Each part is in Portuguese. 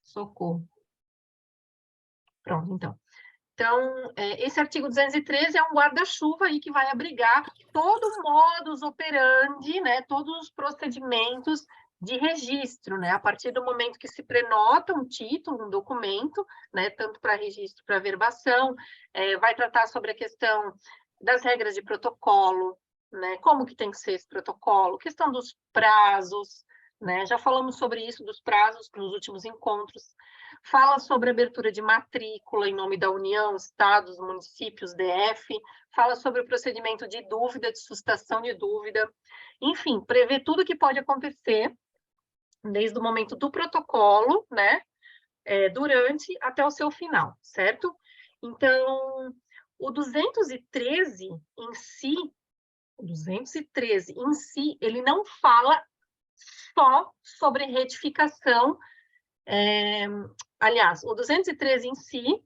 Socorro. Pronto, então. Então, esse artigo 213 é um guarda-chuva aí que vai abrigar todo o modus operandi, né, todos os procedimentos de registro, né, a partir do momento que se prenota um título, um documento, né, tanto para registro, para averbação, vai tratar sobre a questão das regras de protocolo, né, como que tem que ser esse protocolo, questão dos prazos, né, já falamos sobre isso, dos prazos nos últimos encontros, fala sobre abertura de matrícula em nome da União, Estados, municípios, DF, fala sobre o procedimento de dúvida, de suscitação de dúvida, enfim, prevê tudo que pode acontecer desde o momento do protocolo, né, durante até o seu final, certo? Então, o 213 em si, ele não fala só sobre retificação. Aliás, o 213 em si,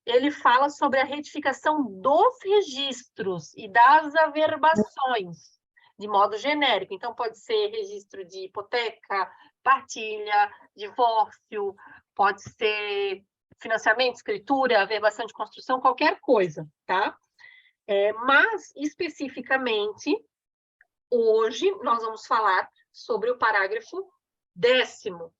ele fala sobre a retificação dos registros e das averbações, de modo genérico. Então, pode ser registro de hipoteca, partilha, divórcio, pode ser financiamento, escritura, averbação de construção, qualquer coisa, tá? Mas, especificamente, hoje, nós vamos falar sobre o parágrafo 10º,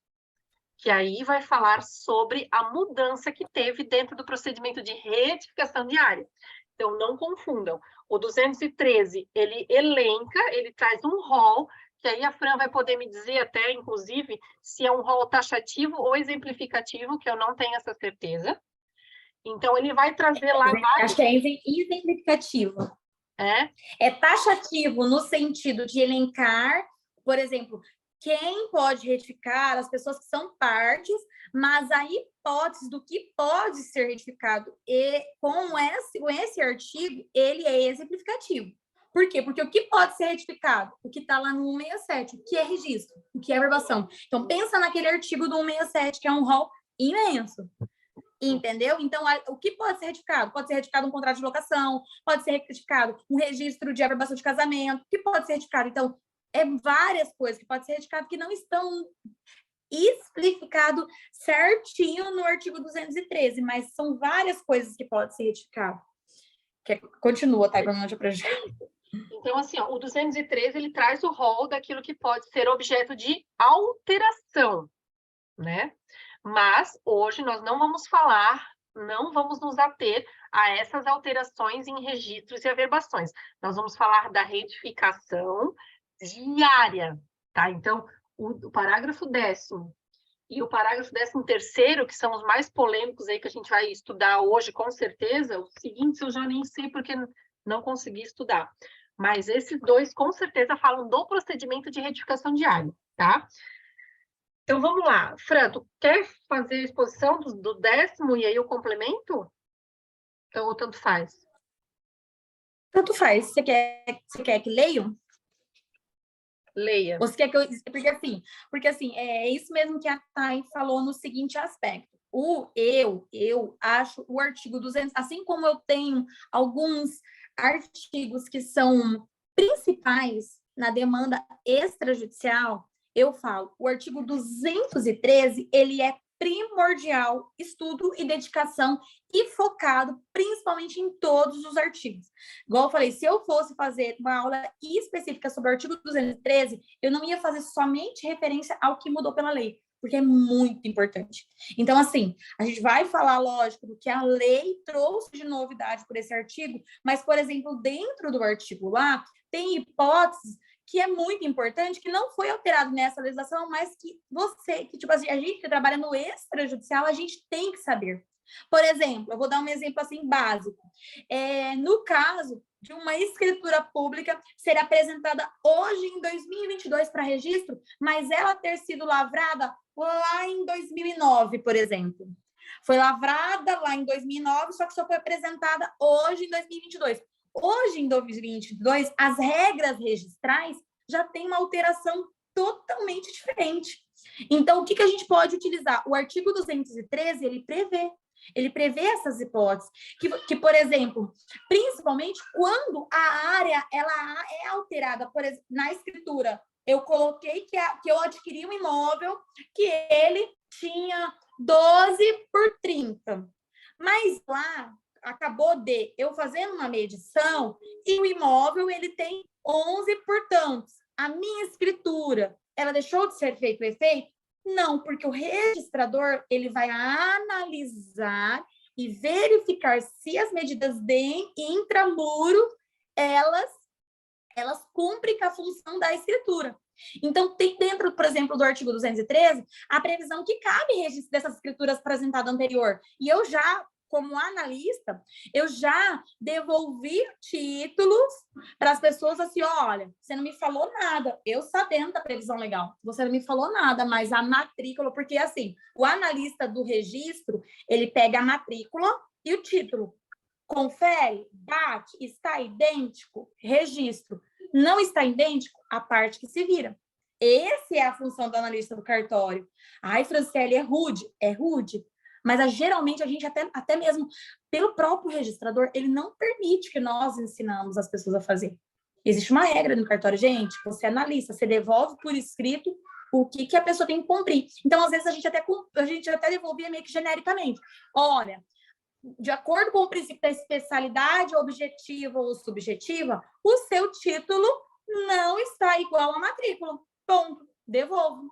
que aí vai falar sobre a mudança que teve dentro do procedimento de retificação de área. Então, não confundam. O 213, ele elenca, ele traz um rol, que aí a Fran vai poder me dizer até, inclusive, se é um rol taxativo ou exemplificativo, que eu não tenho essa certeza. Então, ele vai trazer lá vários... Acho que é exemplificativo. É taxativo no sentido de elencar, por exemplo, quem pode retificar, as pessoas que são partes, mas a hipótese do que pode ser retificado e com esse artigo, ele é exemplificativo. Por quê? Porque o que pode ser retificado? O que está lá no 167, o que é registro, o que é averbação. Então, pensa naquele artigo do 167, que é um rol imenso. Entendeu? Então, o que pode ser retificado? Pode ser retificado um contrato de locação, pode ser retificado um registro de averbação de casamento, o que pode ser retificado? Então, várias coisas que pode ser retificado que não estão explicado certinho no artigo 213, mas são várias coisas que podem ser retificadas. Continua, tá? Então, assim, ó, o 213, ele traz o rol daquilo que pode ser objeto de alteração, né? Mas, hoje, nós não vamos falar, não vamos nos ater a essas alterações em registros e averbações. Nós vamos falar da retificação diária, tá? Então, o parágrafo 10º e o parágrafo 13º, que são os mais polêmicos aí que a gente vai estudar hoje, com certeza, os seguintes eu já nem sei porque não consegui estudar. Mas esses dois, com certeza, falam do procedimento de retificação diária, tá? Então, vamos lá. Fran, tu quer fazer a exposição do 10º e aí eu complemento? Ou tanto faz? Tanto faz. Você quer que leia? Leia. Você quer que eu... Porque assim, é isso mesmo que a Thay falou no seguinte aspecto. Eu acho o artigo 200, assim como eu tenho alguns artigos que são principais na demanda extrajudicial, eu falo, o artigo 213, ele é primordial, estudo e dedicação e focado principalmente em todos os artigos. Igual eu falei, se eu fosse fazer uma aula específica sobre o artigo 213, eu não ia fazer somente referência ao que mudou pela lei, porque é muito importante. Então, assim, a gente vai falar, lógico, do que a lei trouxe de novidade por esse artigo, mas, por exemplo, dentro do artigo lá, tem hipóteses que é muito importante, que não foi alterado nessa legislação, mas que tipo assim, a gente que trabalha no extrajudicial, a gente tem que saber. Por exemplo, eu vou dar um exemplo assim básico. No caso de uma escritura pública ser apresentada hoje em 2022 para registro, mas ela ter sido lavrada lá em 2009, por exemplo. Foi lavrada lá em 2009, só que só foi apresentada hoje em 2022. Hoje, em 2022, as regras registrais já têm uma alteração totalmente diferente. Então, o que a gente pode utilizar? O artigo 213, ele prevê essas hipóteses, que, por exemplo, principalmente quando a área ela é alterada, por exemplo, na escritura, eu coloquei que eu adquiri um imóvel que ele tinha 12 por 30. Mas lá, acabou de eu fazendo uma medição e o imóvel ele tem 11 por tantos. A minha escritura, ela deixou de ser feito o efeito? Não, porque o registrador ele vai analisar e verificar se as medidas de intramuro elas cumprem com a função da escritura. Então, tem dentro, por exemplo, do artigo 213, a previsão que cabe registro dessas escrituras apresentadas anterior. E eu já, como analista, eu já devolvi títulos para as pessoas assim, olha, você não me falou nada, eu sabendo da previsão legal, você não me falou nada, mas a matrícula, porque assim, o analista do registro, ele pega a matrícula e o título. Confere, bate, está idêntico, registro. Não está idêntico, a parte que se vira. Essa é a função do analista do cartório. Ai, Franciele, é rude? É rude. Mas geralmente a gente, até mesmo pelo próprio registrador, ele não permite que nós ensinamos as pessoas a fazer. Existe uma regra no cartório, gente, você analisa, você devolve por escrito o que a pessoa tem que cumprir. Então, às vezes, a gente até devolvia meio que genericamente. Olha, de acordo com o princípio da especialidade objetiva ou subjetiva, o seu título não está igual à matrícula. Ponto. Devolvo.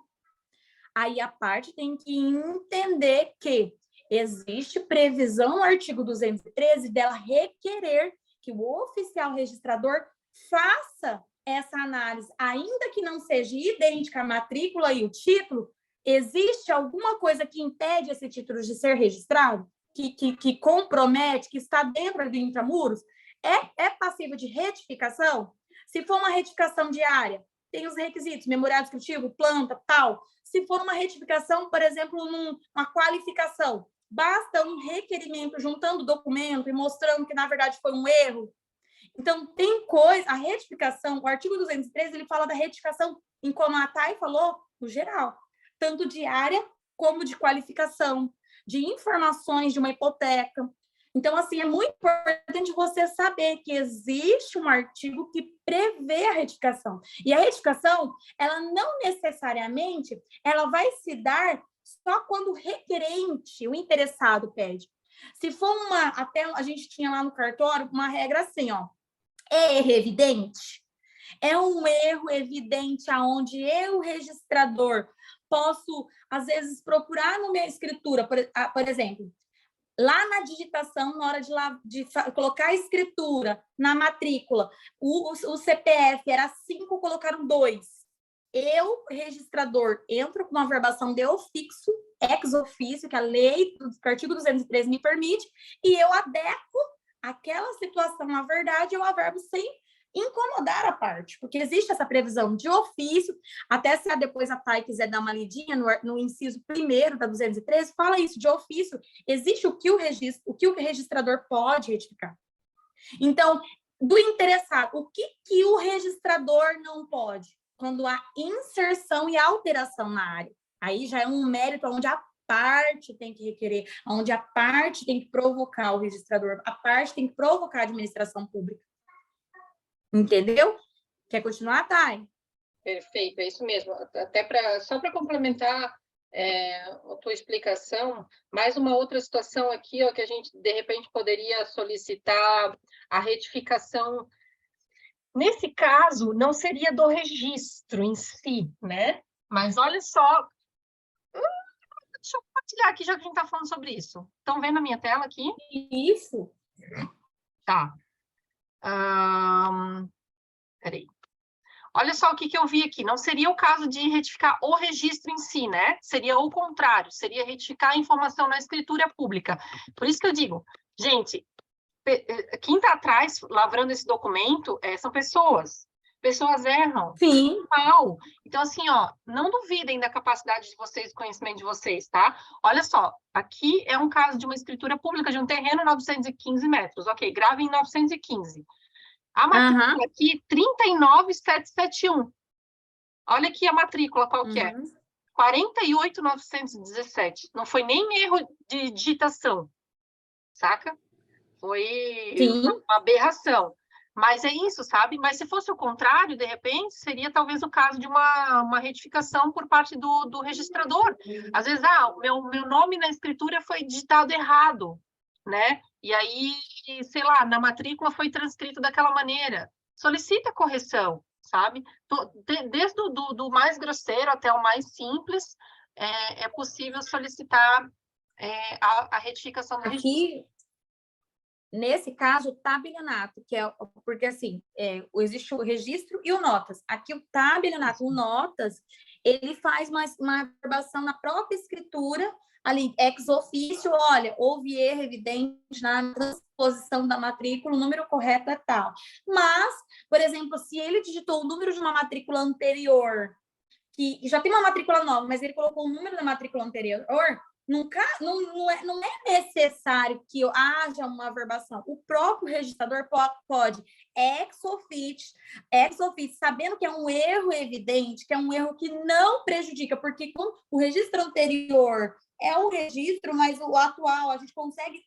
Aí a parte tem que entender que existe previsão no artigo 213 dela requerer que o oficial registrador faça essa análise, ainda que não seja idêntica a matrícula e o título, existe alguma coisa que impede esse título de ser registrado? Que compromete, que está dentro do intramuros, é passível de retificação? Se for uma retificação diária, tem os requisitos, memorial descritivo, planta, tal. Se for uma retificação, por exemplo, uma qualificação, basta um requerimento juntando documento e mostrando que, na verdade, foi um erro. Então, tem coisa, a retificação, o artigo 213, ele fala da retificação, em como a Thay falou, no geral, tanto diária como de qualificação, de informações de uma hipoteca. Então, assim, é muito importante você saber que existe um artigo que prevê a retificação. E a retificação, ela não necessariamente, ela vai se dar só quando o requerente, o interessado, pede. Se for até a gente tinha lá no cartório uma regra assim, ó, é erro evidente? É um erro evidente aonde eu, registrador, posso, às vezes, procurar na minha escritura, por exemplo, lá na digitação, na hora de colocar a escritura na matrícula, o CPF era 5, colocaram 2. Eu, registrador, entro com uma verbação de ofício, ex ofício, que a lei do artigo 213 me permite, e eu adequo aquela situação, na verdade, eu averbo sem incomodar a parte, porque existe essa previsão de ofício, até se depois a Thay quiser dar uma lidinha no inciso 1º da 213, fala isso, de ofício, existe o que o registrador pode retificar. Então, do interessado, o que o registrador não pode? Quando há inserção e alteração na área. Aí já é um mérito onde a parte tem que requerer, onde a parte tem que provocar o registrador, a parte tem que provocar a administração pública. Entendeu? Quer continuar, Thay? Perfeito, é isso mesmo. Até só para complementar a tua explicação, mais uma outra situação aqui, ó, que a gente, de repente, poderia solicitar a retificação. Nesse caso, não seria do registro em si, né? Mas olha só, deixa eu compartilhar aqui, já que a gente está falando sobre isso. Estão vendo a minha tela aqui? Isso. Tá. Peraí. Olha só o que eu vi aqui. Não seria o caso de retificar o registro em si, né? Seria o contrário. Seria retificar a informação na escritura pública. Por isso que eu digo, gente, quem está atrás, lavrando esse documento, são pessoas. Pessoas erram. Sim. Mal. Então, assim, ó, não duvidem da capacidade de vocês, do conhecimento de vocês, tá? Olha só, aqui é um caso de uma escritura pública de um terreno 915 metros. Ok, grave em 915. A matrícula aqui, 39771. Olha aqui a matrícula, qual que é? 48.917. Não foi nem erro de digitação, saca? Foi uma aberração. Mas é isso, sabe? Mas se fosse o contrário, de repente, seria talvez o caso de uma retificação por parte do registrador. Às vezes, o meu nome na escritura foi digitado errado, né? E aí, sei lá, na matrícula foi transcrito daquela maneira. Solicita correção, sabe? Desde do mais grosseiro até o mais simples, é possível solicitar a retificação do registro. Aqui, nesse caso, o tabelionato, que é porque assim, existe o registro e o notas. Aqui o tabelionato, o notas, ele faz uma aprovação na própria escritura, ali, ex officio, olha, houve erro evidente na transposição da matrícula, o número correto é tal. Mas, por exemplo, se ele digitou o número de uma matrícula anterior, que já tem uma matrícula nova, mas ele colocou o número da matrícula anterior, não é necessário que haja uma averbação. O próprio registrador pode ex officio, sabendo que é um erro evidente, que é um erro que não prejudica, porque o registro anterior é um registro, mas o atual, a gente consegue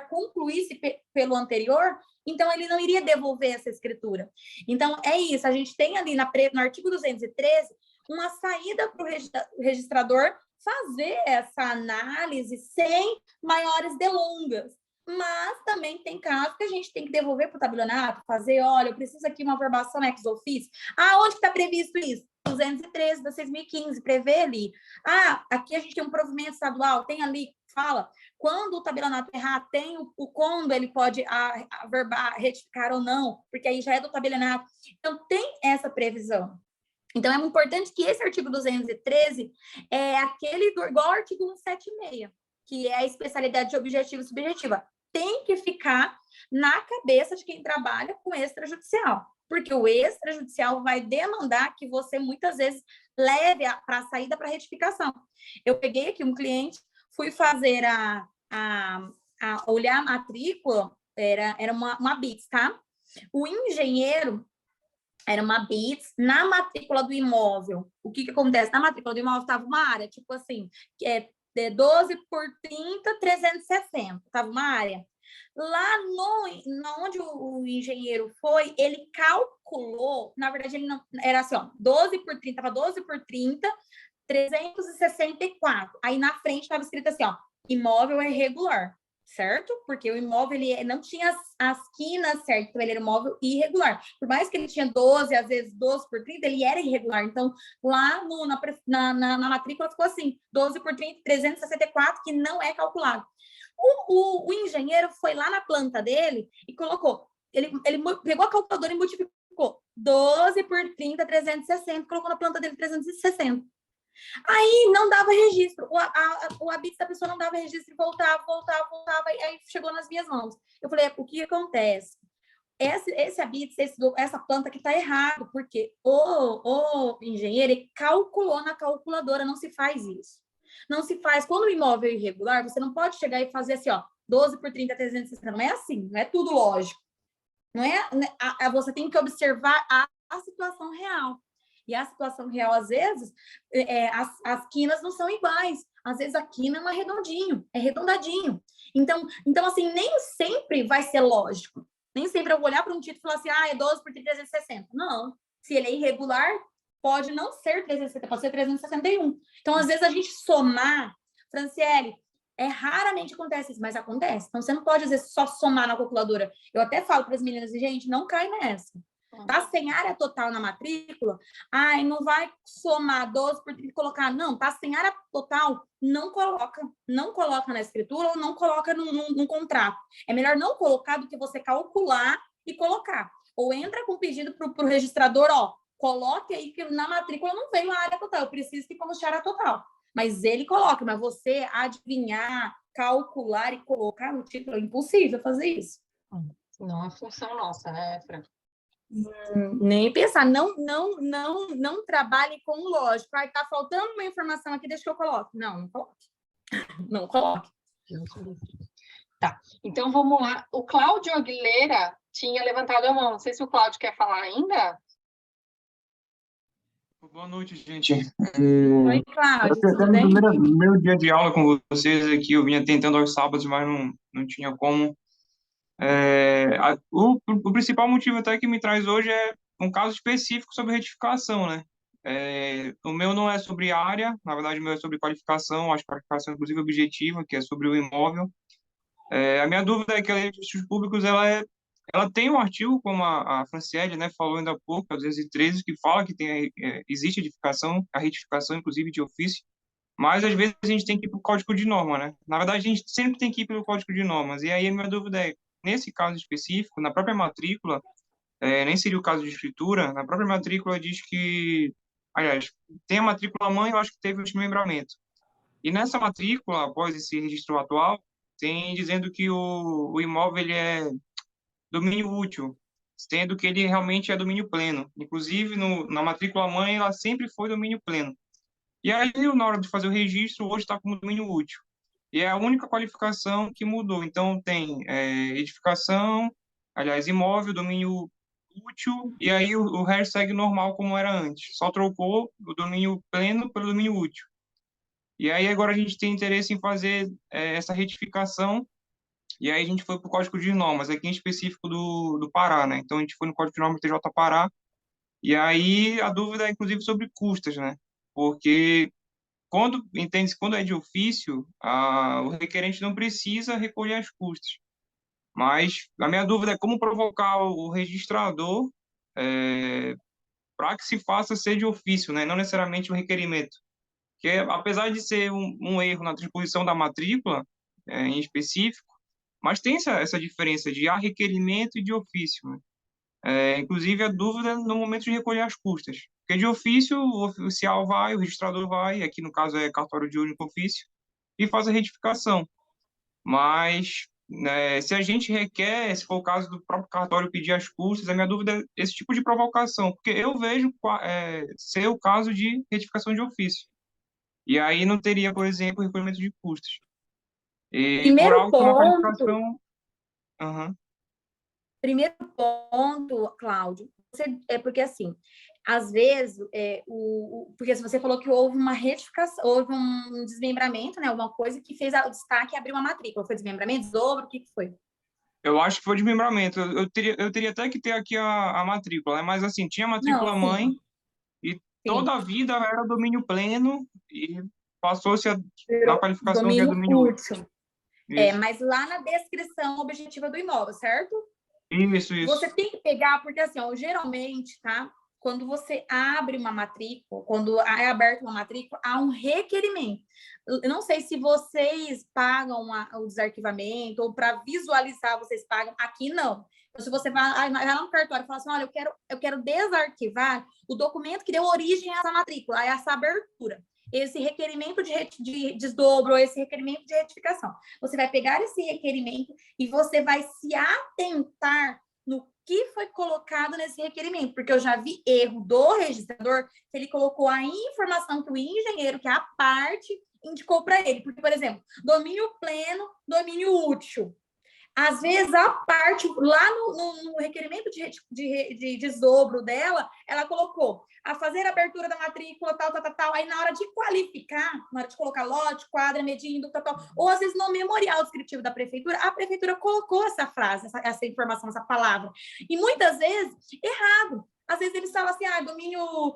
concluir-se pelo anterior, então ele não iria devolver essa escritura. Então, é isso, a gente tem ali no artigo 213 uma saída para o registrador fazer essa análise sem maiores delongas. Mas também tem casos que a gente tem que devolver para o tabelionato, fazer, olha, eu preciso aqui uma averbação ex officio. Onde está previsto isso? 213 de 2015, prevê ali. Aqui a gente tem um provimento estadual, tem ali, fala, quando o tabelionato errar, tem quando ele pode retificar ou não, porque aí já é do tabelionato. Então, tem essa previsão. Então, é importante que esse artigo 213 é aquele igual ao artigo 176, que é a especialidade de objetiva e subjetiva. Tem que ficar na cabeça de quem trabalha com extrajudicial, porque o extrajudicial vai demandar que você, muitas vezes, leve para a saída para retificação. Eu peguei aqui um cliente, fui fazer olhar a matrícula, era uma BITS, tá? O engenheiro era uma BITS, na matrícula do imóvel. O que acontece? Na matrícula do imóvel estava uma área, tipo assim, 12 por 30, 360. Estava uma área. Lá onde o engenheiro foi, ele calculou, na verdade, ele não era assim, 12 por 30, estava 12 por 30, 364. Aí na frente estava escrito assim, imóvel é irregular, certo? Porque o imóvel ele não tinha as quinas certas, então ele era um imóvel irregular. Por mais que ele tinha 12, às vezes 12 por 30, ele era irregular. Então, lá na matrícula ficou assim, 12 por 30, 364, que não é calculado. O engenheiro foi lá na planta dele e colocou, ele pegou a calculadora e multiplicou 12 por 30, 360, colocou na planta dele 360. Aí não dava registro, o habite da pessoa não dava registro, voltava, e aí chegou nas minhas mãos. Eu falei, o que acontece? Esse habite, essa planta que está errado, porque o engenheiro ele calculou na calculadora, não se faz isso. Não se faz, quando o imóvel é irregular, você não pode chegar e fazer assim, 12 por 30, 360, não é assim, não é tudo lógico. Não é, você tem que observar a situação real. E a situação real, às vezes, as quinas não são iguais. Às vezes, a quina não é redondinho, é redondadinho. Então, assim, nem sempre vai ser lógico. Nem sempre eu vou olhar para um título e falar assim, é 12 por 360. Não. Se ele é irregular, pode não ser 360, pode ser 361. Então, às vezes, a gente somar, Franciele, raramente acontece isso, mas acontece. Então, você não pode, às vezes, só somar na calculadora. Eu até falo para as meninas, gente, não cai nessa. Tá sem área total na matrícula, não vai somar 12 por 30 e colocar, não, tá sem área total, não coloca na escritura ou não coloca no contrato. É melhor não colocar do que você calcular e colocar. Ou entra com pedido para o registrador, coloque aí que na matrícula não veio a área total, eu preciso que conste a área total. Mas ele coloca, mas você adivinhar, calcular e colocar no título, é impossível fazer isso. Não é função nossa, né, Fran? Nem pensar, não trabalhe com lógico. Tá faltando uma informação aqui, deixa que eu coloque. Não coloque. Não coloque. Tá, então vamos lá. O Cláudio Aguilera tinha levantado a mão. Não sei se o Cláudio quer falar ainda. Boa noite, gente. Oi, Cláudio, tudo bem? No primeiro dia de aula com vocês aqui, eu vinha tentando aos sábados, mas não tinha como. O principal motivo até que me traz hoje é um caso específico sobre retificação, né? O meu não é sobre área, na verdade o meu é sobre qualificação, acho que qualificação inclusive objetiva, que é sobre o imóvel. A minha dúvida é que a lei de registros públicos, ela tem um artigo, como a Franciele, né, falou ainda há pouco, a 213, que fala que existe a retificação inclusive de ofício, mas às vezes a gente tem que ir para o código de norma, né? Na verdade, a gente sempre tem que ir pelo código de normas. E aí a minha dúvida é, nesse caso específico, na própria matrícula, nem seria o caso de escritura, na própria matrícula diz que, aliás, tem a matrícula mãe, eu acho que teve o desmembramento. E nessa matrícula, após esse registro atual, tem dizendo que o imóvel ele é domínio útil, sendo que ele realmente é domínio pleno. Inclusive, na matrícula mãe, ela sempre foi domínio pleno. E aí, na hora de fazer o registro, hoje está como domínio útil. E é a única qualificação que mudou. Então, tem edificação, aliás, imóvel, domínio útil, e aí o resto segue normal como era antes. Só trocou o domínio pleno pelo domínio útil. E aí, agora a gente tem interesse em fazer essa retificação, e aí a gente foi para o Código de Normas, aqui em específico do Pará, né? Então, a gente foi no Código de Normas TJ Pará, e aí a dúvida é, inclusive, sobre custas, né? Porque entende-se, quando é de ofício, o requerente não precisa recolher as custas. Mas a minha dúvida é como provocar o registrador para que se faça ser de ofício, né? Não necessariamente o requerimento. Porque, apesar de ser um erro na transposição da matrícula, em específico, mas tem essa diferença de a requerimento e de ofício, né? Inclusive, a dúvida é no momento de recolher as custas. Porque de ofício, o oficial vai, o registrador vai, aqui no caso é cartório de único ofício, e faz a retificação. Mas, né, se a gente requer, se for o caso do próprio cartório pedir as custas, a minha dúvida é esse tipo de provocação, porque eu vejo ser o caso de retificação de ofício. E aí não teria, por exemplo, recolhimento de custas. E por Primeiro algo que uma ponto, qualificação. Aham. primeiro ponto, Cláudio, é porque assim, às vezes, porque se você falou que houve uma retificação, houve um desmembramento, né? Alguma coisa que fez o destaque e abriu uma matrícula. Foi desmembramento, desdobro, o que foi? Eu acho que foi desmembramento. Eu teria até que ter aqui a matrícula, né? Mas assim, tinha a Não, matrícula mãe sim, e sim. toda a vida era domínio pleno e passou-se na qualificação que é Domínio domínio útil. útil. Isso, Mas lá na descrição objetiva do imóvel, certo? isso. Você tem que pegar, porque assim, ó, geralmente, tá? Quando você abre uma matrícula, quando é aberta uma matrícula, há um requerimento. Eu não sei se vocês pagam o desarquivamento ou para visualizar vocês pagam. Aqui não. Então, se você vai lá no cartório e fala assim, olha, eu quero desarquivar o documento que deu origem a essa matrícula, a essa abertura, esse requerimento de desdobro, ou esse requerimento de retificação. Você vai pegar esse requerimento e você vai se atentar no que foi colocado nesse requerimento, porque eu já vi erro do registrador que ele colocou a informação que o engenheiro, que é a parte, indicou para ele. Porque, por exemplo, domínio pleno, domínio útil. Às vezes, a parte, lá no requerimento de desdobro dela, ela colocou a fazer a abertura da matrícula, tal. Aí, na hora de qualificar, na hora de colocar lote, quadra, medindo, tal. Ou, às vezes, no memorial descritivo da prefeitura, a prefeitura colocou essa frase, essa informação, essa palavra. E, muitas vezes, errado. Às vezes, eles falam assim, domínio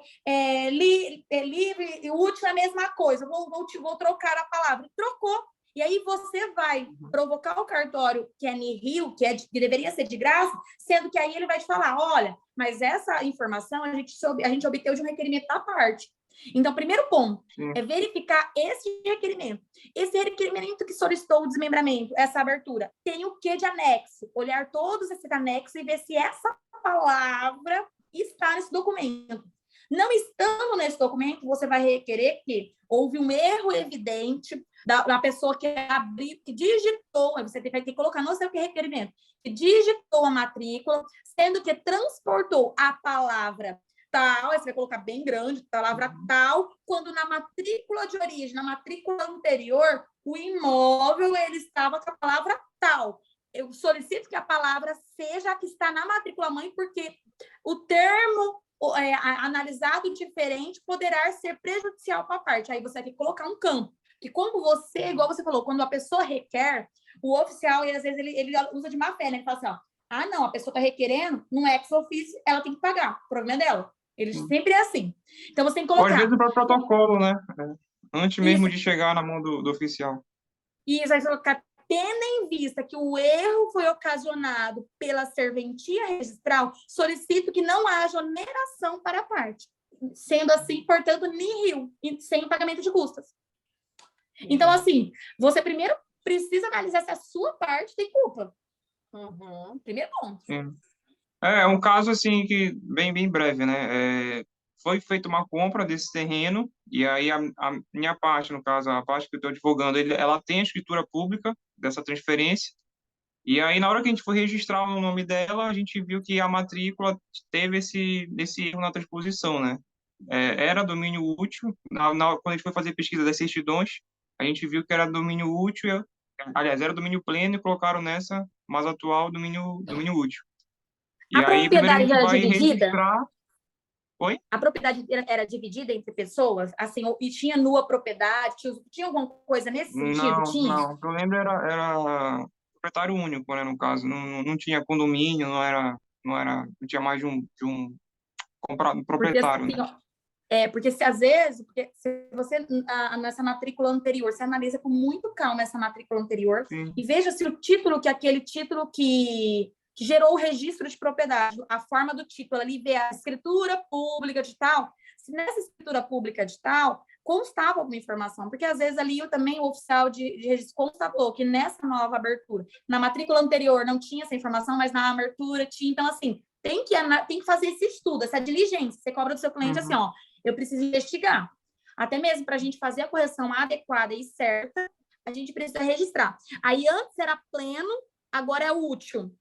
livre e útil é a mesma coisa. Vou trocar a palavra. Trocou. E aí você vai provocar o cartório que é nihil, que deveria ser de graça, sendo que aí ele vai te falar, olha, mas essa informação a gente obteve de um requerimento à parte. Então, primeiro ponto é verificar esse requerimento. Esse requerimento que solicitou o desmembramento, essa abertura, tem o que de anexo? Olhar todos esses anexos e ver se essa palavra está nesse documento. Não estando nesse documento, você vai requerer que houve um erro evidente da pessoa que abriu, que digitou, você vai ter que colocar no seu requerimento, que digitou a matrícula, sendo que transportou a palavra tal, aí você vai colocar bem grande, palavra tal, quando na matrícula de origem, na matrícula anterior, o imóvel ele estava com a palavra tal. Eu solicito que a palavra seja a que está na matrícula mãe, porque o termo analisado diferente poderá ser prejudicial para a parte. Aí você vai ter que colocar um campo. Que como você, igual você falou, quando a pessoa requer, o oficial, e às vezes ele usa de má fé, né? Ele fala assim, ó, ah, não, a pessoa está requerendo, não é ex officio, ela tem que pagar, o problema é dela. Ele sempre é assim. Então, você tem que Ou às vezes colocar... o próprio protocolo, né? Antes mesmo Isso, de chegar na mão do oficial. isso, aí você vai colocar, tendo em vista que o erro foi ocasionado pela serventia registral, solicito que não haja oneração para a parte. Sendo assim, portanto, nihil, sem pagamento de custas. Então, assim, você primeiro precisa analisar se a sua parte tem culpa. Primeiro ponto. Sim. É um caso assim que bem breve, né? Foi feita uma compra desse terreno e aí a minha parte, no caso, a parte que eu estou advogando, ela tem a escritura pública dessa transferência. E aí, na hora que a gente foi registrar o nome dela, a gente viu que a matrícula teve esse erro na transposição, né? Era domínio útil. Quando a gente foi fazer pesquisa das certidões, a gente viu que era domínio útil, aliás, era domínio pleno e colocaram nessa mais atual domínio útil. E A aí, primeiro a propriedade gente era vai dividida? registrar. Oi? A propriedade era dividida entre pessoas? Assim, e tinha nua propriedade? Tinha alguma coisa nesse sentido? Não, Tinha? não. O que eu lembro era proprietário único, né, no caso. Não tinha condomínio, não tinha mais de um Porque proprietário, assim, né? ó, porque se às vezes, porque se você, nessa matrícula anterior, você analisa com muito calma essa matrícula anterior Sim. e veja se o título, aquele título que gerou o registro de propriedade, a forma do título ali, vê a escritura pública de tal, se nessa escritura pública de tal, constava alguma informação, porque às vezes ali também o oficial de registro constatou que nessa nova abertura, na matrícula anterior não tinha essa informação, mas na abertura tinha, então assim, tem que fazer esse estudo, essa diligência, você cobra do seu cliente assim, ó, eu preciso investigar. Até mesmo para a gente fazer a correção adequada e certa, a gente precisa registrar. Aí antes era pleno, agora é útil.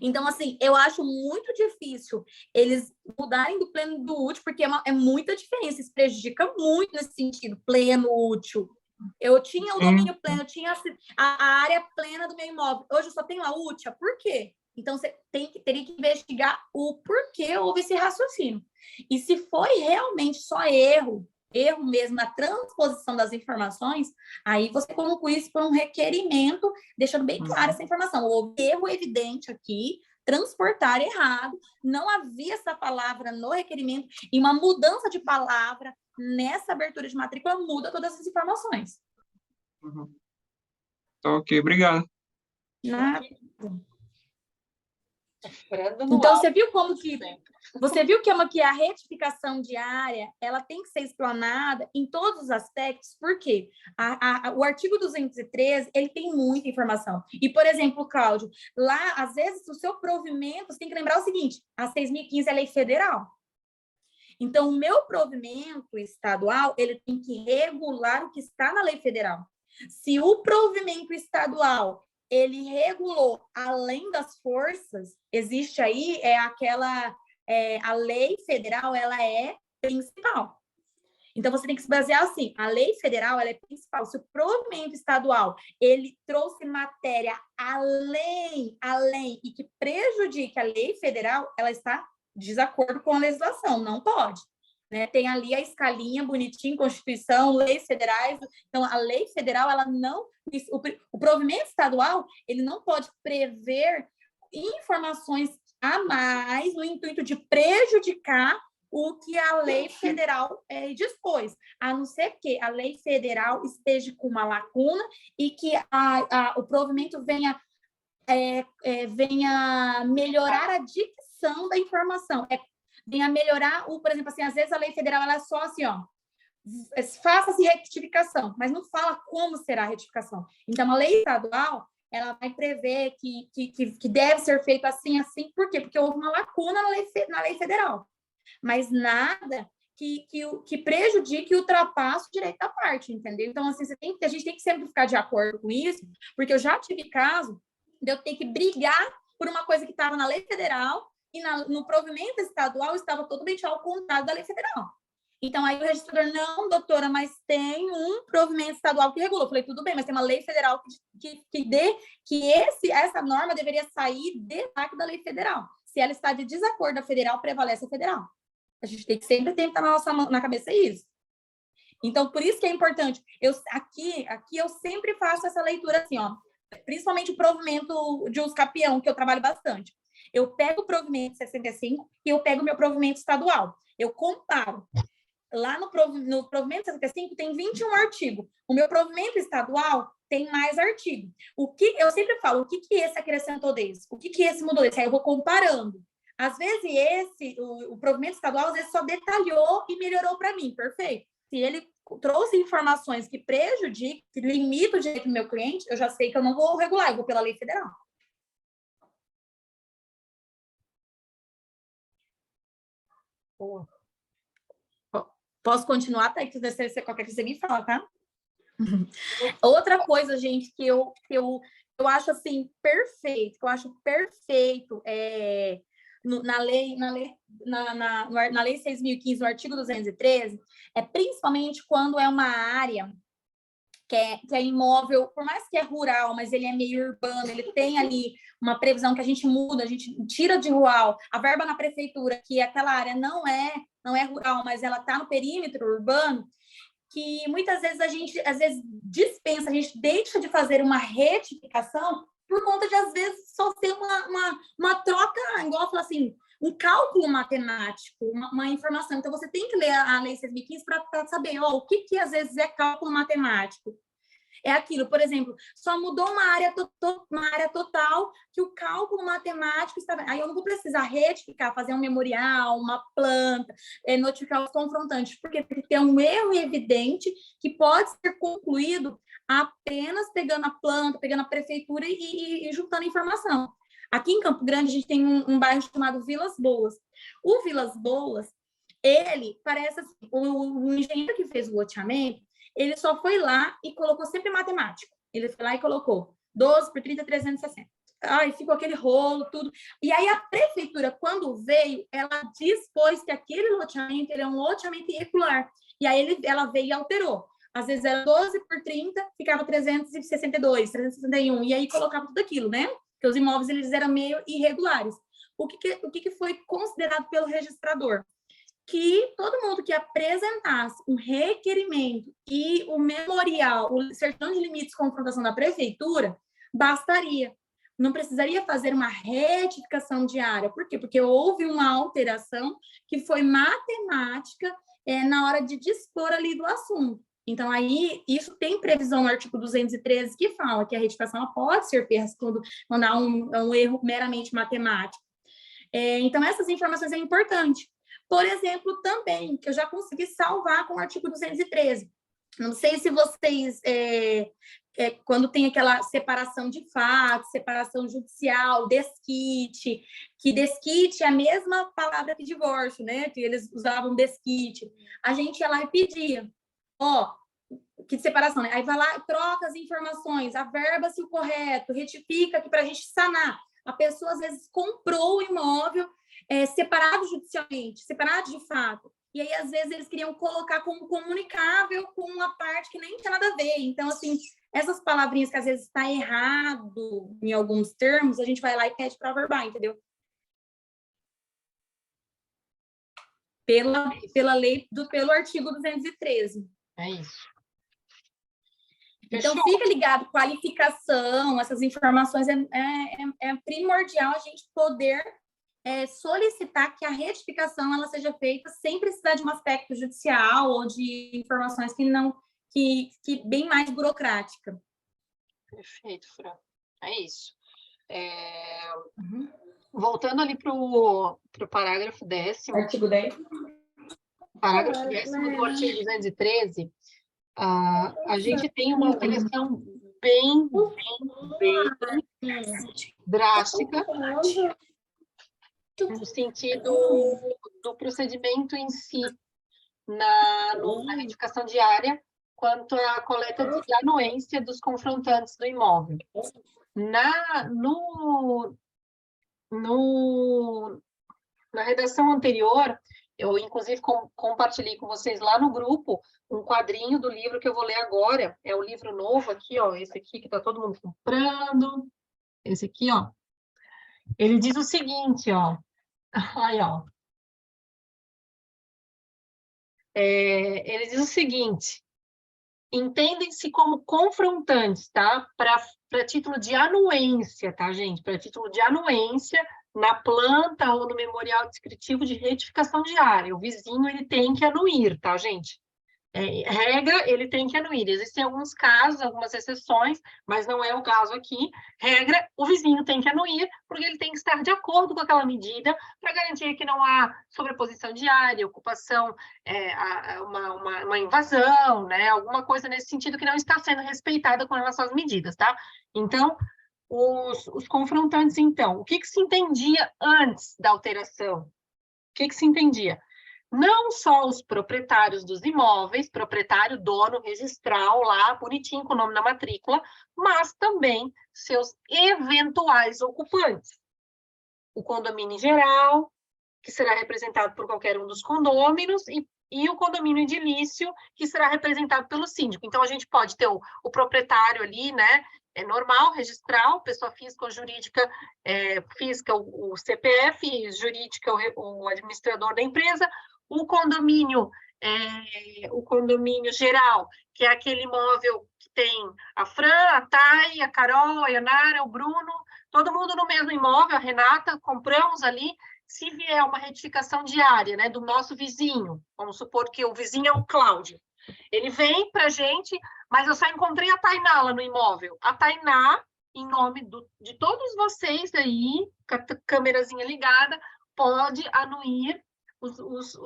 Então, assim, eu acho muito difícil eles mudarem do pleno do útil, porque é muita diferença, isso prejudica muito nesse sentido, pleno, útil. Eu tinha o domínio pleno, eu tinha a área plena do meu imóvel. Hoje eu só tenho a útil. Por quê? Então, você teria que investigar o porquê houve esse raciocínio. E se foi realmente só erro mesmo na transposição das informações, aí você conclui isso por um requerimento, deixando bem clara essa informação. Houve erro evidente aqui, transportar errado, não havia essa palavra no requerimento, e uma mudança de palavra nessa abertura de matrícula muda todas essas informações. Ok, obrigado. Nada. Então, você viu como que a retificação diária ela tem que ser explanada em todos os aspectos, porque o artigo 213 ele tem muita informação. E, por exemplo, Cláudio, lá, às vezes, o seu provimento, você tem que lembrar o seguinte, a 6.015 é lei federal. Então, o meu provimento estadual, ele tem que regular o que está na lei federal. Se o provimento estadual ele regulou além das forças, existe aí a lei federal, ela é principal. Então, você tem que se basear assim, a lei federal, ela é principal. Se o provimento estadual, ele trouxe matéria além, e que prejudique a lei federal, ela está de desacordo com a legislação, não pode. Né? Tem ali a escalinha bonitinha, Constituição, leis federais. Então, a lei federal, ela não... O provimento estadual, ele não pode prever informações a mais no intuito de prejudicar o que a lei federal dispôs, a não ser que a lei federal esteja com uma lacuna e que o provimento venha melhorar a dicção da informação, venha melhorar, por exemplo, assim, às vezes a lei federal ela é só assim, ó, faça-se retificação, mas não fala como será a retificação. Então, a lei estadual, ela vai prever que deve ser feito assim, por quê? Porque houve uma lacuna na lei federal, mas nada que prejudique e ultrapasse o direito da parte, entendeu? Então, assim, a gente tem que sempre ficar de acordo com isso, porque eu já tive caso de eu ter que brigar por uma coisa que estava na lei federal e no provimento estadual estava totalmente ao contrário da lei federal. Então, aí o registrador, não, doutora, mas tem um provimento estadual que regula. Eu falei, tudo bem, mas tem uma lei federal que essa norma deveria sair da lei federal. Se ela está de desacordo da federal, prevalece a federal. A gente tem que sempre ter na cabeça isso. Então, por isso que é importante. Aqui eu sempre faço essa leitura assim, ó. principalmente o provimento de uso capião, que eu trabalho bastante. Eu pego o provimento 65 e eu pego o meu provimento estadual. Eu comparo. Lá no provimento 65 tem 21 artigos. O meu provimento estadual tem mais artigo. Eu sempre falo, o que esse acrescentou desse? O que esse mudou desse? Aí eu vou comparando. Às vezes o provimento estadual, às vezes só detalhou e melhorou para mim, perfeito. Se ele trouxe informações que prejudicam, que limitam o direito do meu cliente, eu já sei que eu não vou regular, eu vou pela lei federal. Boa. Posso continuar, tá? Se qualquer coisa você me fala, tá? Outra coisa, gente, que eu acho assim perfeito, que eu acho perfeito na lei 6.015, no artigo 213, é principalmente quando é uma área que é imóvel, por mais que é rural, mas ele é meio urbano, ele tem ali uma previsão que a gente muda, a gente tira de rural, a verba na prefeitura, que aquela área não é rural, mas ela está no perímetro urbano, que muitas vezes a gente dispensa, a gente deixa de fazer uma retificação por conta de, às vezes, só ser uma troca, igual eu falo assim, um cálculo matemático, uma informação. Então, você tem que ler a Lei 6.015 para saber o que às vezes é cálculo matemático. É aquilo, por exemplo, só mudou uma área total que o cálculo matemático está... Aí eu não vou precisar retificar, fazer um memorial, uma planta, notificar os confrontantes, porque tem um erro evidente que pode ser concluído apenas pegando a planta, pegando a prefeitura e juntando informação. Aqui em Campo Grande, a gente tem um bairro chamado Vilas Boas. O Vilas Boas, ele parece assim, o engenheiro que fez o loteamento, ele só foi lá e colocou sempre matemático. Ele foi lá e colocou 12 por 30, 360. Ai, ficou aquele rolo, tudo. E aí a prefeitura, quando veio, ela dispôs que aquele loteamento ele é um loteamento irregular. E aí ela veio e alterou. Às vezes era 12 por 30, ficava 362, 361. E aí colocava tudo aquilo, né? Porque os imóveis eles eram meio irregulares. O que foi considerado pelo registrador? Que todo mundo que apresentasse um requerimento e o memorial, o certidão de limites de confrontação da prefeitura, bastaria. Não precisaria fazer uma retificação de área. Por quê? Porque houve uma alteração que foi matemática na hora de dispor ali do assunto. Então, aí, isso tem previsão no artigo 213 que fala que a retificação pode ser feita quando há um erro meramente matemático. Então, essas informações é importante. Por exemplo, também, que eu já consegui salvar com o artigo 213. Não sei se vocês, quando tem aquela separação de fatos, separação judicial, desquite, que desquite é a mesma palavra que divórcio, né? Que eles usavam desquite. A gente ia lá e pedia, que de separação, né? Aí vai lá, troca as informações, averba-se o correto, retifica aqui para a gente sanar. A pessoa, às vezes, comprou o imóvel separado judicialmente, separado de fato. E aí, às vezes, eles queriam colocar como comunicável com uma parte que nem tinha nada a ver. Então, assim, essas palavrinhas que às vezes está errado em alguns termos, a gente vai lá e pede para averbar, entendeu? Pela lei, pelo artigo 213. É isso. Então, fica ligado, qualificação, essas informações, é primordial a gente poder solicitar que a retificação ela seja feita sem precisar de um aspecto judicial ou de informações que bem mais burocrática. Perfeito, Fran. É isso. Voltando ali para o parágrafo 10º. Artigo 10. Parágrafo 10º do artigo 213, a gente tem uma alteração bem drástica no sentido do procedimento em si, na retificação diária, quanto à coleta de anuência dos confrontantes do imóvel. Na redação anterior, eu, inclusive, compartilhei com vocês lá no grupo um quadrinho do livro que eu vou ler agora. É o livro novo aqui, esse aqui que está todo mundo comprando. Esse aqui, Ele diz o seguinte, Aí, ele diz o seguinte: entendem-se como confrontantes, tá? Para título de anuência, tá, gente? Para título de anuência na planta ou no memorial descritivo de retificação de área. O vizinho, ele tem que anuir, tá, gente? Regra, ele tem que anuir. Existem alguns casos, algumas exceções, mas não é o caso aqui. Regra, o vizinho tem que anuir, porque ele tem que estar de acordo com aquela medida para garantir que não há sobreposição de área, ocupação, uma invasão, né? Alguma coisa nesse sentido que não está sendo respeitada com relação às medidas, tá? Então, os confrontantes, então, o que se entendia antes da alteração? O que se entendia? Não só os proprietários dos imóveis, proprietário, dono, registral lá, bonitinho, com o nome na matrícula, mas também seus eventuais ocupantes. O condomínio em geral, que será representado por qualquer um dos condôminos, e o condomínio edilício, que será representado pelo síndico. Então, a gente pode ter o proprietário ali, né, normal, registral, pessoa física ou jurídica, física, o CPF, jurídica, o administrador da empresa, o condomínio geral, que é aquele imóvel que tem a Fran, a Thay, a Carol, a Yanara, o Bruno, todo mundo no mesmo imóvel, a Renata, compramos ali. Se vier uma retificação diária, né, do nosso vizinho, vamos supor que o vizinho é o Cláudio, ele vem para a gente, mas eu só encontrei a Tainá lá no imóvel. A Tainá, em nome de todos vocês aí, com a câmerazinha ligada, pode anuir os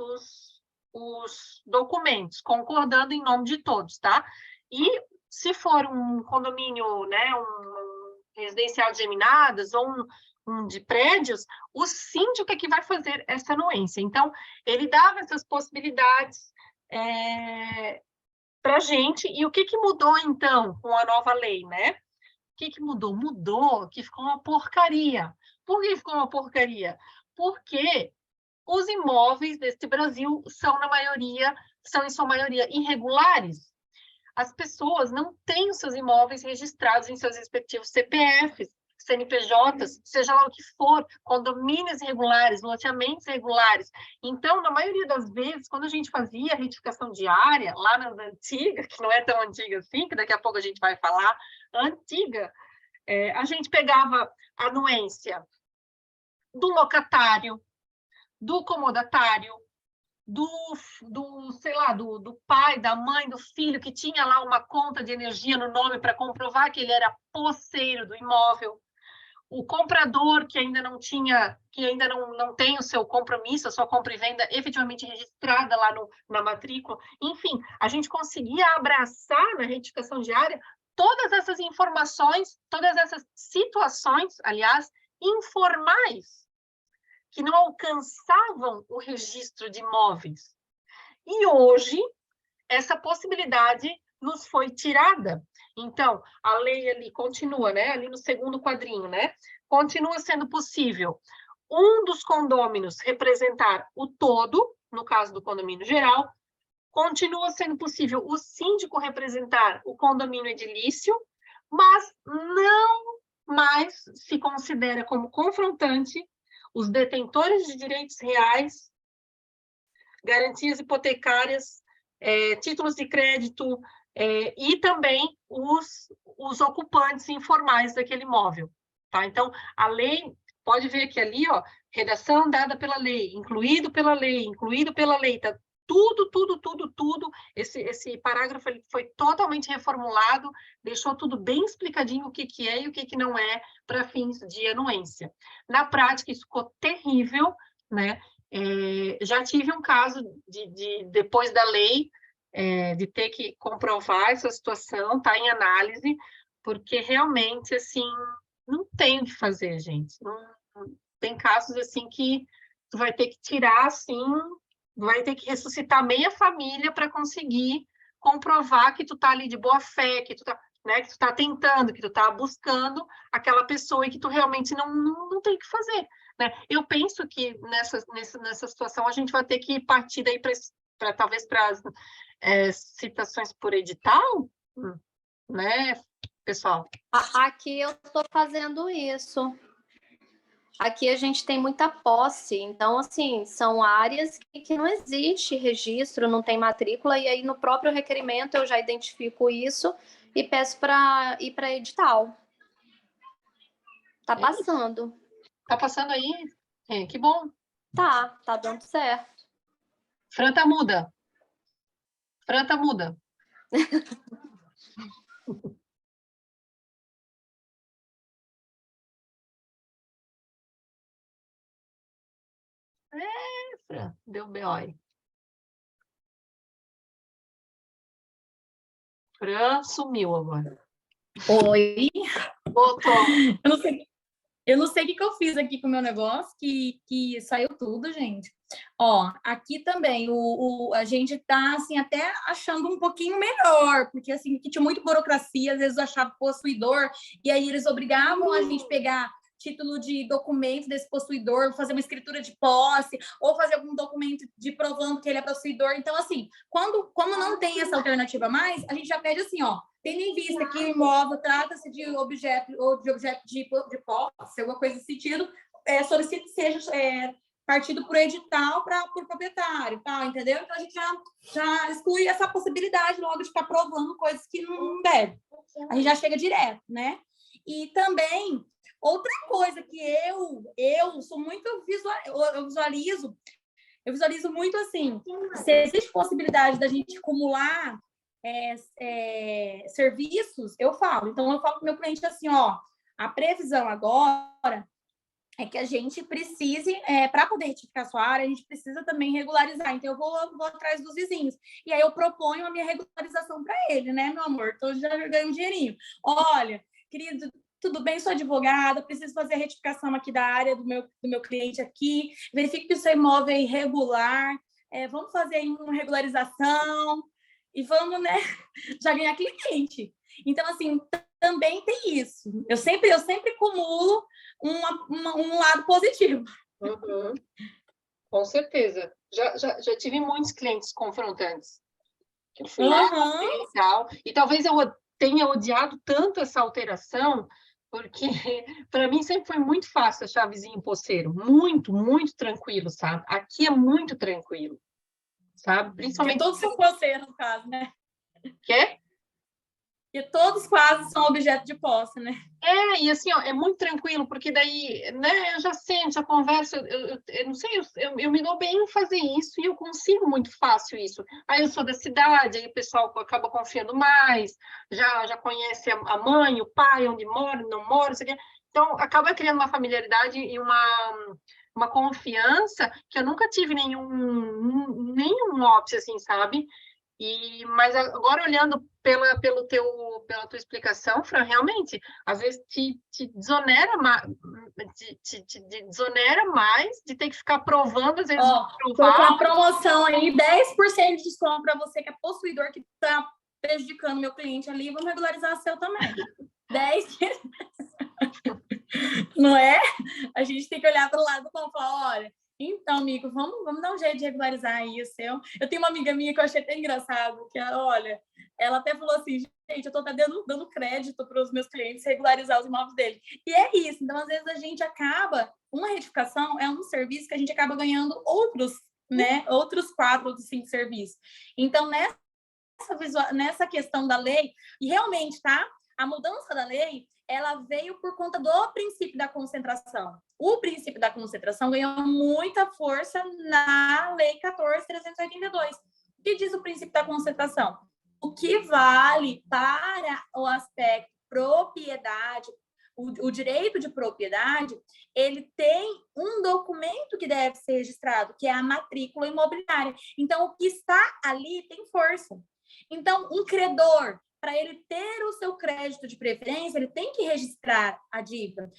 documentos, concordando em nome de todos, tá? E se for um condomínio, né, um residencial de geminadas ou um de prédios, o síndico é que vai fazer essa anuência. Então, ele dava essas possibilidades para a gente. E o que mudou, então, com a nova lei, né? O que mudou? Mudou que ficou uma porcaria. Por que ficou uma porcaria? Porque os imóveis deste Brasil são, em sua maioria, irregulares. As pessoas não têm os seus imóveis registrados em seus respectivos CPFs, CNPJs, seja lá o que for, condomínios irregulares, loteamentos irregulares. Então, na maioria das vezes, quando a gente fazia retificação de área, lá nas antigas, que não é tão antiga assim, que daqui a pouco a gente vai falar, antiga, a gente pegava a anuência do locatário, do comodatário, sei lá, do pai, da mãe, do filho, que tinha lá uma conta de energia no nome para comprovar que ele era posseiro do imóvel, o comprador que ainda não tem o seu compromisso, a sua compra e venda efetivamente registrada lá na matrícula. Enfim, a gente conseguia abraçar na retificação diária todas essas informações, todas essas situações, aliás, informais, que não alcançavam o registro de imóveis. E hoje, essa possibilidade nos foi tirada. Então, a lei ali continua, né? Ali no segundo quadrinho, né? Continua sendo possível um dos condôminos representar o todo, no caso do condomínio geral, continua sendo possível o síndico representar o condomínio edilício, mas não mais se considera como confrontante os detentores de direitos reais, garantias hipotecárias, títulos de crédito e também os ocupantes informais daquele imóvel. Tá? Então, a lei, pode ver que ali, ó, redação dada pela lei, incluído pela lei, tá? Tudo. Esse parágrafo ele foi totalmente reformulado, deixou tudo bem explicadinho o que é e o que não é para fins de anuência. Na prática, isso ficou terrível, né? Já tive um caso depois da lei, de ter que comprovar essa situação, está em análise, porque realmente, assim, não tem o que fazer, gente. Tem casos, assim, que tu vai ter que tirar, assim, vai ter que ressuscitar meia família para conseguir comprovar que tu tá ali de boa fé, que tu tá, né, que tu tá tentando, que tu tá buscando aquela pessoa e que tu realmente não tem o que fazer, né? Eu penso que nessa situação a gente vai ter que partir daí para talvez para as citações por edital, né, pessoal? Aqui eu estou fazendo isso. Aqui a gente tem muita posse, então, assim, são áreas que não existe registro, não tem matrícula, e aí no próprio requerimento eu já identifico isso e peço para ir para edital. Tá passando. Tá passando aí? Que bom. Tá dando certo. Fran tá muda. Fran tá muda. Fran, deu B.O. aí. Fran sumiu agora. Oi. Voltou. Eu não sei o que eu fiz aqui com o meu negócio, que saiu tudo, gente. Ó, aqui também, a gente tá, assim, até achando um pouquinho melhor, porque, assim, aqui tinha muita burocracia, às vezes eu achava possuidor, e aí eles obrigavam a gente pegar título de documento desse possuidor, fazer uma escritura de posse, ou fazer algum documento de provando que ele é possuidor. Então, assim, como não tem essa alternativa mais, a gente já pede assim, ó, tendo em vista que o imóvel trata-se de objeto ou de objeto de posse, alguma coisa nesse sentido, solicita que seja partido por edital por proprietário, tá? Entendeu? Então a gente já exclui essa possibilidade logo de ficar provando coisas que não deve. A gente já chega direto, né? E também outra coisa que eu sou muito eu visualizo muito assim, se existe possibilidade da gente acumular serviços, eu falo. Então, eu falo para o meu cliente assim, ó, a previsão agora é que a gente precise, para poder retificar a sua área, a gente precisa também regularizar. Então, eu vou atrás dos vizinhos. E aí, eu proponho a minha regularização para ele, né, meu amor? Então, eu já ganho um dinheirinho. Olha, querido, tudo bem, sou advogada, preciso fazer a retificação aqui da área do meu cliente aqui, verifique que o seu imóvel é irregular, vamos fazer aí uma regularização e vamos, né, já ganhar cliente. Então, assim, também tem isso. Eu sempre acumulo um lado positivo. Uhum. Com certeza. Já tive muitos clientes confrontantes. Que eu fui lá e tal. E talvez eu tenha odiado tanto essa alteração, porque para mim sempre foi muito fácil achar vizinho posseiro. Muito, muito tranquilo, sabe? Aqui é muito tranquilo, sabe? Principalmente. Porque todos são posseiros, no caso, né? Quê? E todos quase são objeto de posse, né? E assim, ó, é muito tranquilo, porque daí, né, eu já sento, já converso, eu não sei, eu me dou bem em fazer isso e eu consigo muito fácil isso. Aí eu sou da cidade, aí o pessoal acaba confiando mais, já conhece a mãe, o pai, onde mora, não mora, isso aqui. Então, acaba criando uma familiaridade e uma confiança que eu nunca tive nenhum óbice, assim, sabe? Mas agora, olhando pela tua explicação, Fran, realmente, às vezes te desonera mais de ter que ficar provando, às vezes, provar. Uma promoção aí, 10% de desconto para você que é possuidor, que está prejudicando meu cliente ali, vamos regularizar seu também. 10. Não é? A gente tem que olhar para o lado do povo e falar, olha, então, amigo, vamos dar um jeito de regularizar aí o seu. Eu tenho uma amiga minha que eu achei até engraçado, que olha, ela até falou assim, gente, eu estou até dando crédito para os meus clientes regularizar os imóveis deles. E é isso. Então, às vezes, a gente acaba, uma retificação é um serviço que a gente acaba ganhando outros, né? Outros 4, outros 5 serviços. Então, nessa questão da lei, e realmente, tá? A mudança da lei, ela veio por conta do princípio da concentração. O princípio da concentração ganhou muita força na Lei 14.382. O que diz o princípio da concentração? O que vale para o aspecto propriedade, o direito de propriedade, ele tem um documento que deve ser registrado, que é a matrícula imobiliária. Então, o que está ali tem força. Então, um credor, para ele ter o seu crédito de preferência, ele tem que registrar a dívida.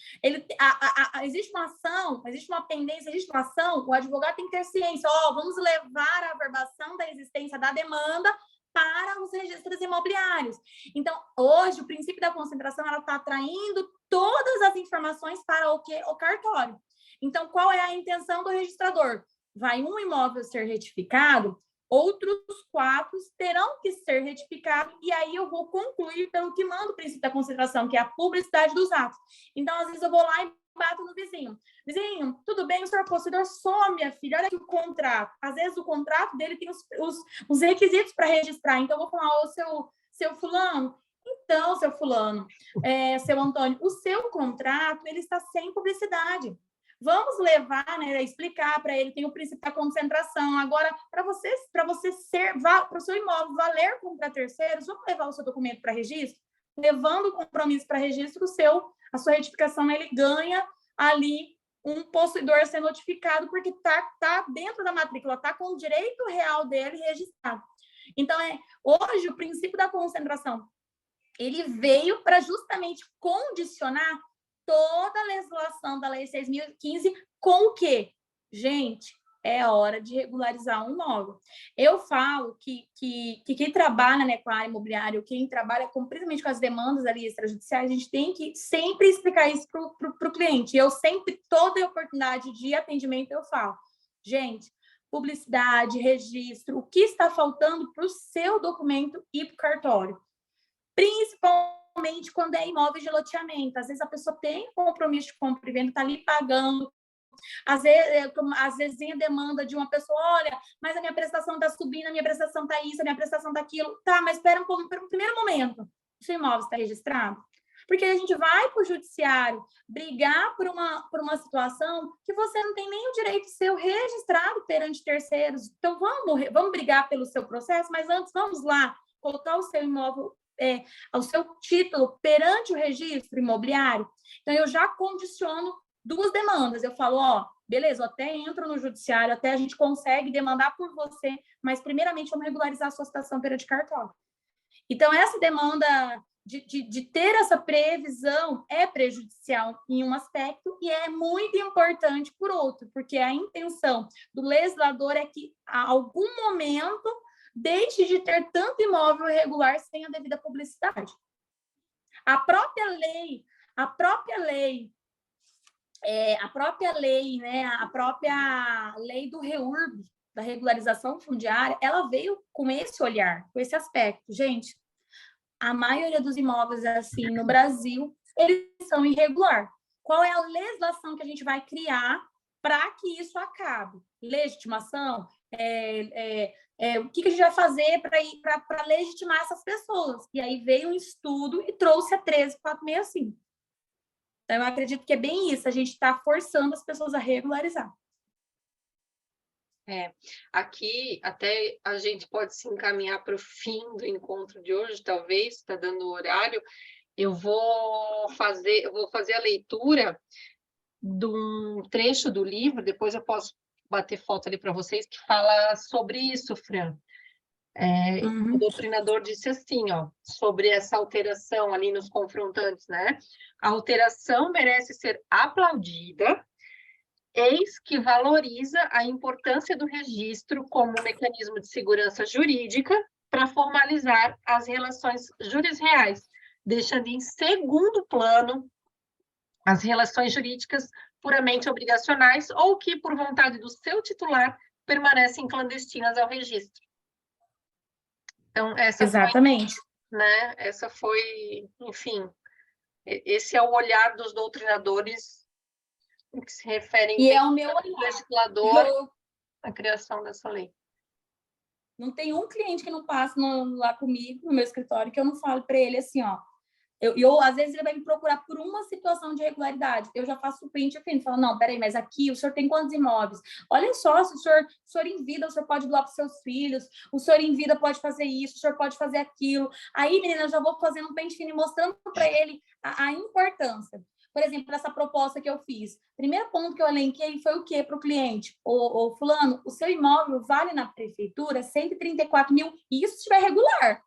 Existe uma ação, existe uma pendência, existe uma ação, o advogado tem que ter ciência. Vamos levar a averbação da existência da demanda para os registros imobiliários. Então, hoje, o princípio da concentração está atraindo todas as informações para o cartório. Então, qual é a intenção do registrador? Vai um imóvel ser retificado, outros 4 terão que ser retificados, e aí eu vou concluir pelo que manda o princípio da concentração, que é a publicidade dos atos. Então, às vezes, eu vou lá e bato no vizinho. Vizinho, tudo bem, o senhor possuidor? Só, minha filha, olha aqui o contrato. Às vezes o contrato dele tem os requisitos para registrar. Então, eu vou falar, ô, seu fulano, então, seu fulano, seu Antônio, o seu contrato, ele está sem publicidade. Vamos levar, né, explicar para ele, tem o princípio da concentração. Agora, para o seu imóvel valer contra terceiros, vamos levar o seu documento para registro? Levando o compromisso para registro, a sua retificação, ele ganha ali um possuidor a ser notificado, porque tá dentro da matrícula, está com o direito real dele registrado. Então, hoje, o princípio da concentração, ele veio para justamente condicionar toda a legislação da Lei 6.015 com o quê? Gente, é hora de regularizar um imóvel. Eu falo que quem trabalha, né, com a área imobiliária, quem trabalha principalmente com as demandas ali extrajudiciais, a gente tem que sempre explicar isso para o cliente. Eu sempre, toda oportunidade de atendimento, eu falo, gente, publicidade, registro, o que está faltando para o seu documento ir para o cartório? Principalmente quando é imóvel de loteamento. Às vezes a pessoa tem compromisso de compra e venda, está ali pagando. Às vezes vem a demanda de uma pessoa, olha, mas a minha prestação está subindo, a minha prestação está isso, a minha prestação está aquilo. Tá, mas espera um primeiro momento. O seu imóvel está registrado? Porque a gente vai para o judiciário brigar por uma situação que você não tem nem o direito seu registrado perante terceiros. Então, vamos brigar pelo seu processo, mas antes vamos lá colocar o seu imóvel, o seu título perante o registro imobiliário. Então, eu já condiciono 2 demandas. Eu falo, beleza, eu até entro no judiciário, até a gente consegue demandar por você, mas primeiramente vamos regularizar a sua situação perante cartório. Então, essa demanda de ter essa previsão é prejudicial em um aspecto e é muito importante por outro, porque a intenção do legislador é que, a algum momento, deixe de ter tanto imóvel irregular sem a devida publicidade. A própria lei, né, a própria lei do REURB, da regularização fundiária, ela veio com esse olhar, com esse aspecto. Gente, a maioria dos imóveis, assim, no Brasil, eles são irregulares. Qual é a legislação que a gente vai criar para que isso acabe? Legitimação? O que a gente vai fazer para legitimar essas pessoas? E aí veio um estudo e trouxe a 13.465. Então, eu acredito que é bem isso, a gente está forçando as pessoas a regularizar. Aqui até a gente pode se encaminhar para o fim do encontro de hoje, talvez, está dando o horário. Eu vou fazer a leitura de um trecho do livro, depois eu posso bater foto ali para vocês, que fala sobre isso, Fran. O doutrinador disse assim, sobre essa alteração ali nos confrontantes, né? A alteração merece ser aplaudida, eis que valoriza a importância do registro como mecanismo de segurança jurídica para formalizar as relações jurisreais, deixando em segundo plano as relações jurídicas puramente obrigacionais ou que, por vontade do seu titular, permanecem clandestinas ao registro. Então, Exatamente. Essa foi, enfim, esse é o olhar dos doutrinadores que se referem e é o meu legislador à criação dessa lei. Não tem um cliente que não passe lá comigo, no meu escritório, que eu não falo para ele assim, às vezes ele vai me procurar por uma situação de irregularidade. Eu já faço o print aqui, falo, não, peraí, mas aqui o senhor tem quantos imóveis? Olha só, se o senhor em vida, o senhor pode doar para os seus filhos, o senhor em vida pode fazer isso, o senhor pode fazer aquilo. Aí, menina, eu já vou fazendo um pente fino e mostrando para ele a importância. Por exemplo, essa proposta que eu fiz. Primeiro ponto que eu elenquei foi o quê para o cliente? Ô, fulano, o seu imóvel vale na prefeitura 134 mil, e isso se estiver regular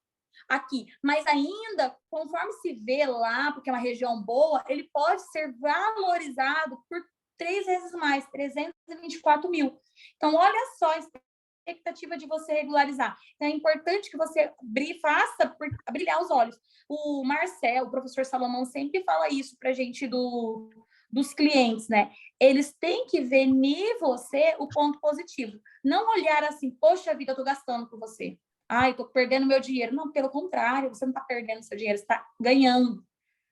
aqui. Mas ainda, conforme se vê lá, porque é uma região boa, ele pode ser valorizado por 3 vezes mais, 324 mil. Então, olha só a expectativa de você regularizar. Então, é importante que você faça brilhar os olhos. O Marcel, o professor Salomão, sempre fala isso para a gente dos clientes, né? Eles têm que ver em você o ponto positivo. Não olhar assim, poxa vida, eu estou gastando com você. Ai, estou perdendo meu dinheiro. Não, pelo contrário, você não está perdendo seu dinheiro, você está ganhando.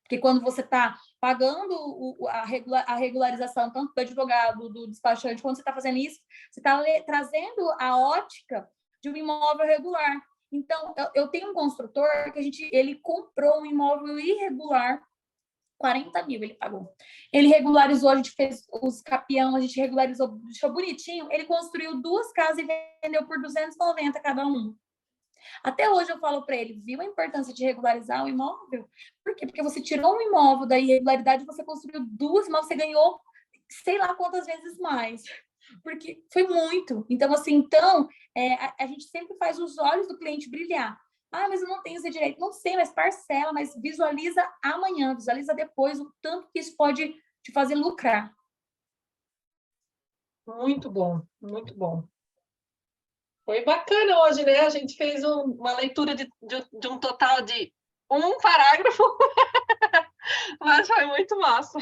Porque quando você está pagando a regularização, tanto do advogado, do despachante, quando você está fazendo isso, você está trazendo a ótica de um imóvel regular. Então, eu tenho um construtor que ele comprou um imóvel irregular, 40 mil ele pagou. Ele regularizou, a gente fez os capião, a gente regularizou, deixou bonitinho, ele construiu 2 casas e vendeu por 290 cada um. Até hoje eu falo para ele, viu a importância de regularizar o imóvel? Por quê? Porque você tirou um imóvel da irregularidade, você construiu 2 imóveis, você ganhou sei lá quantas vezes mais. Porque foi muito. Então, assim, a gente sempre faz os olhos do cliente brilhar. Ah, mas eu não tenho esse direito. Não sei, mas parcela, mas visualiza amanhã, visualiza depois o tanto que isso pode te fazer lucrar. Muito bom, muito bom. Foi bacana hoje, né? A gente fez uma leitura de um total de 1 parágrafo, mas foi muito massa.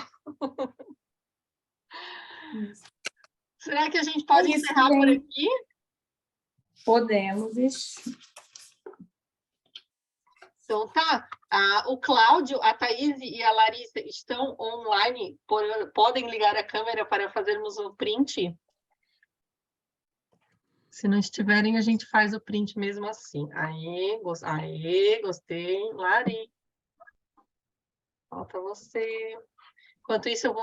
Isso. Será que a gente pode encerrar por aqui? Podemos, isso. Então, tá. O Cláudio, a Thaís e a Larissa estão online, podem ligar a câmera para fazermos o print? Se não estiverem, a gente faz o print mesmo assim. Aê, gostei. Lari. Falta você. Enquanto isso, eu vou